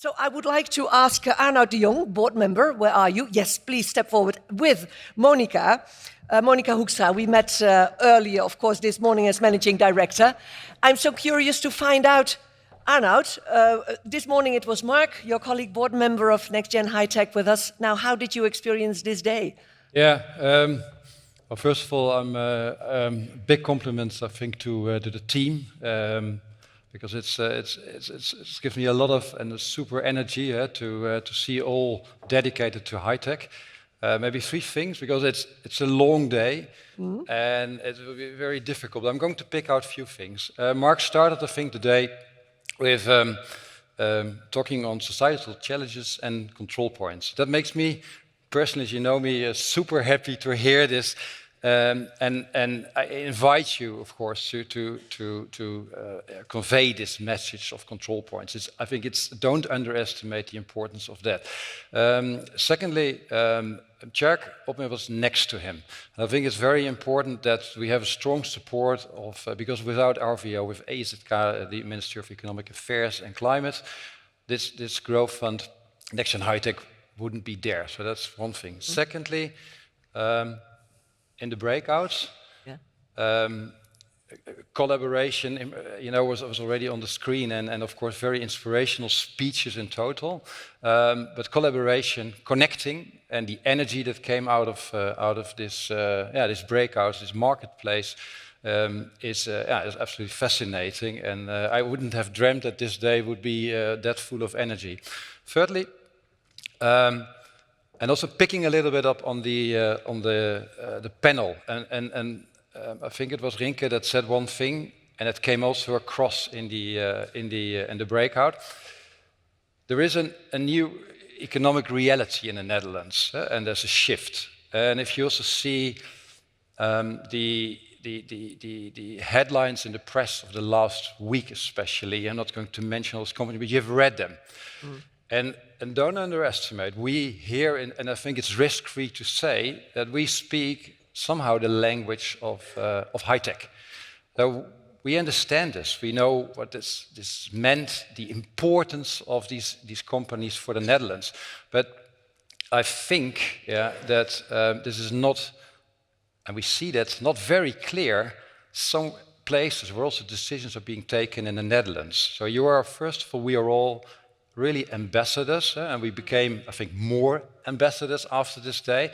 So I would like to ask Arnaud de Jong, board member, where are you? Yes, please step forward with Monika. Monika Hoekstra, we met earlier, of course, this morning as managing director. I'm so curious to find out, Arnaud, this morning it was Mark, your colleague, board member of NXTGEN Hightech with us. Now, how did you experience this day? Yeah, well, first of all, big compliments, I think, to the team. Because it's given me a lot of and a super energy to see all dedicated to high tech. Maybe three things, because it's a long day and it will be very difficult. I'm going to pick out a few things. Mark started, I think, the day with talking on societal challenges and control points. That makes me, personally, as you know me, super happy to hear this. And I invite you, of course, to convey this message of control points. I think don't underestimate the importance of that. Secondly, Tjerk Opmer was next to him. And I think it's very important that we have a strong support of, because without RVO, with AZK, the Ministry of Economic Affairs and Climate, this growth fund, NXTGEN Hightech, wouldn't be there. So that's one thing. Secondly, in the breakouts, collaboration, was already on the screen, and of course very inspirational speeches in total. But collaboration, connecting, and the energy that came out of this breakouts, this marketplace, is absolutely fascinating. And I wouldn't have dreamt that this day would be that full of energy. Thirdly. And also picking a little bit up on the panel, and I think it was Rinke that said one thing, and it came also across in the breakout. There is a new economic reality in the Netherlands, and there's a shift. And if you also see the headlines in the press of the last week, especially, I'm not going to mention those companies, but you've read them. And don't underestimate, we here, and I think it's risk-free to say, that we speak somehow the language of high tech. So we understand this, we know what this meant, the importance of these companies for the Netherlands. But I think that this is not, and we see that, not very clear, some places where also decisions are being taken in the Netherlands. So you are, first of all, we are all really ambassadors, and we became, I think, more ambassadors after this day.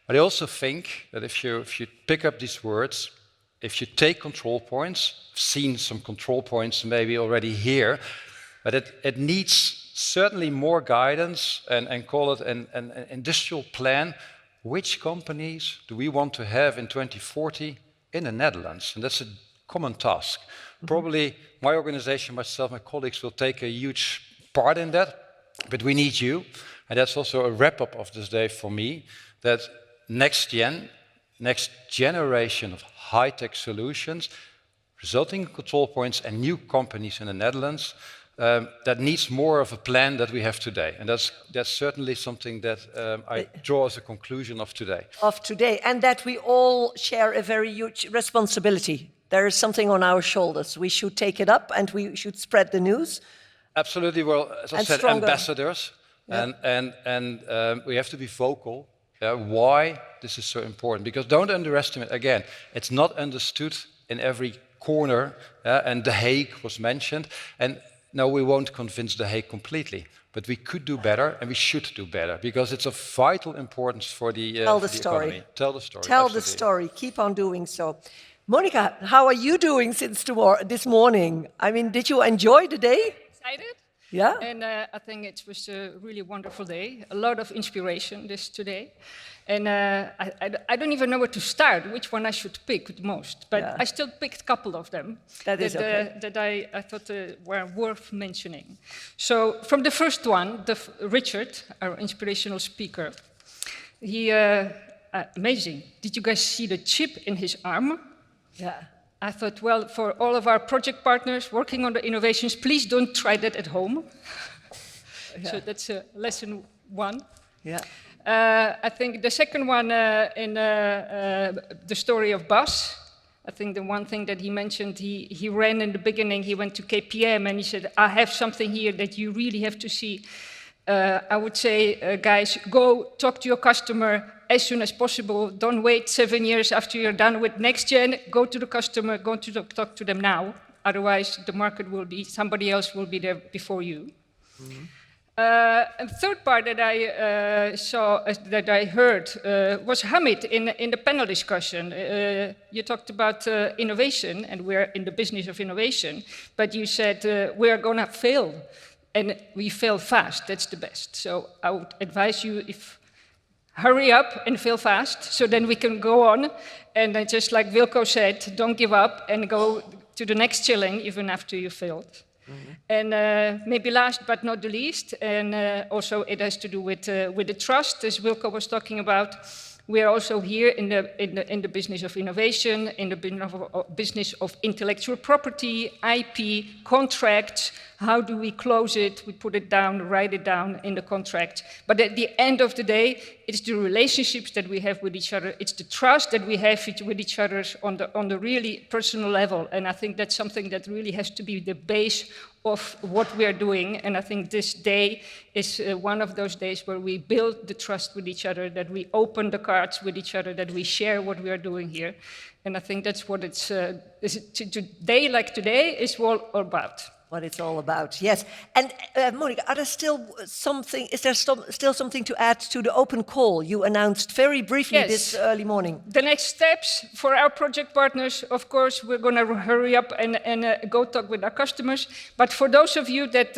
But I also think that if you pick up these words, if you take control points, I've seen some control points maybe already here, but it needs certainly more guidance and call it an industrial plan. Which companies do we want to have in 2040 in the Netherlands? And that's a common task. Probably my organization, myself, my colleagues will take a huge part in that, but we need you, and that's also a wrap-up of this day for me, that next generation of high-tech solutions, resulting in control points and new companies in the Netherlands, that needs more of a plan that we have today, and that's certainly something that I draw as a conclusion of today. And that we all share a very huge responsibility. There is something on our shoulders. We should take it up, and we should spread the news. Absolutely. Well, as I said, stronger ambassadors, and we have to be vocal. Why this is so important? Because don't underestimate. Again, it's not understood in every corner. And The Hague was mentioned. And no, we won't convince The Hague completely, but we could do better, and we should do better, because it's of vital importance for the economy. Tell the story. Tell the story. Keep on doing so. Monika, how are you doing since this morning? I mean, did you enjoy the day? Excited. Yeah. And I think it was a really wonderful day. A lot of inspiration today. And I don't even know where to start, which one I should pick the most. But I still picked a couple of them that I thought were worth mentioning. So from the first one, Richard, our inspirational speaker, he, amazing. Did you guys see the chip in his arm? Yeah. I thought, well, for all of our project partners working on the innovations, please don't try that at home. So that's lesson one. Yeah. I think the second one in the story of Bas, I think the one thing that he mentioned, he ran in the beginning, he went to KPM and he said, I have something here that you really have to see. I would say, guys, go talk to your customer as soon as possible. Don't wait 7 years after you're done with NXTGEN. Go to the customer, go to talk to them now. Otherwise, the market will be, somebody else will be there before you. Mm-hmm. And the third part that I saw, that I heard, was Hamid in the panel discussion. You talked about innovation, and we're in the business of innovation, but you said we are going to fail, and we fail fast. That's the best. So I would advise you, hurry up and fail fast, so then we can go on. And just like Wilco said, don't give up and go to the next chilling even after you failed. Mm-hmm. And maybe last but not the least, and also it has to do with the trust, as Wilco was talking about. We are also here in the business of innovation, in the business of intellectual property, IP, contracts. How do we close it? We put it down, write it down in the contract. But at the end of the day, it's the relationships that we have with each other. It's the trust that we have with each other on the really personal level. And I think that's something that really has to be the base of what we are doing. And I think this day is one of those days where we build the trust with each other, that we open the cards with each other, that we share what we are doing here. And I think that's what it's today, like today, is all about. What it's all about, yes. And Monika, are there still something? Is there still something to add to the open call you announced very briefly this early morning? The next steps for our project partners, of course, we're going to hurry up and go talk with our customers. But for those of you that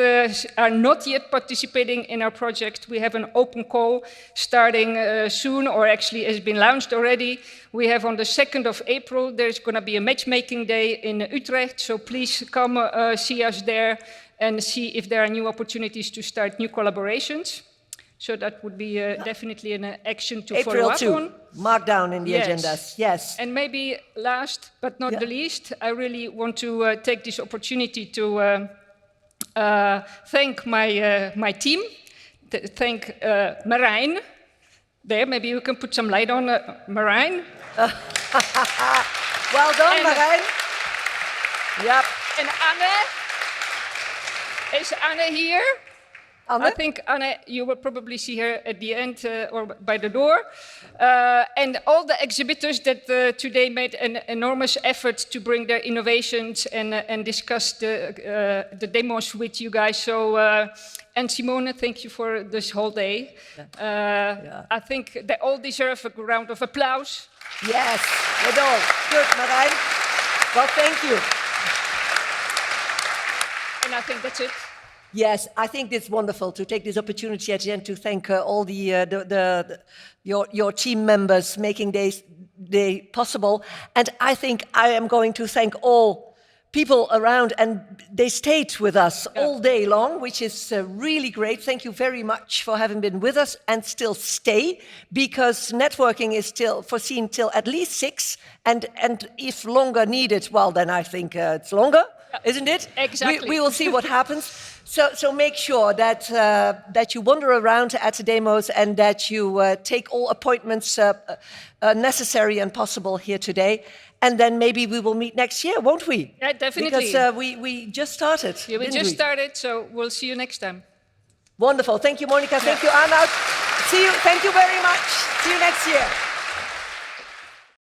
are not yet participating in our project, we have an open call starting soon, or actually has been launched already. We have on the 2nd of April, there's going to be a matchmaking day in Utrecht. So please come see us there and see if there are new opportunities to start new collaborations. So that would be definitely an action to follow up on. Mark down in the agendas, yes. And maybe last but not the least, I really want to take this opportunity to thank my team, thank Marijn. There, maybe you can put some light on Marijn. Well done, Marijn. Yep. And Anne. Is Anne here? Anne? I think, Anne, you will probably see her at the end or by the door. And all the exhibitors that today made an enormous effort to bring their innovations and discuss the demos with you guys. So, and Simone, thank you for this whole day. I think they all deserve a round of applause. Yes, they do. Good, Marijn. Well, thank you. And I think that's it. Yes, I think it's wonderful to take this opportunity at the end to thank all your team members making this day possible. And I think I am going to thank all people around, and they stayed with us all day long, which is really great. Thank you very much for having been with us and still stay, because networking is still foreseen till at least 6, and if longer needed, well, then I think it's longer, isn't it? Exactly. We will see what happens. So make sure that you wander around at the demos and that you take all appointments necessary and possible here today. And then maybe we will meet next year, won't we? Yeah, definitely. Because we just started. Yeah, we just started, so we'll see you next time. Wonderful. Thank you, Monika. Thank you, Arnaud. See you. Thank you very much. See you next year.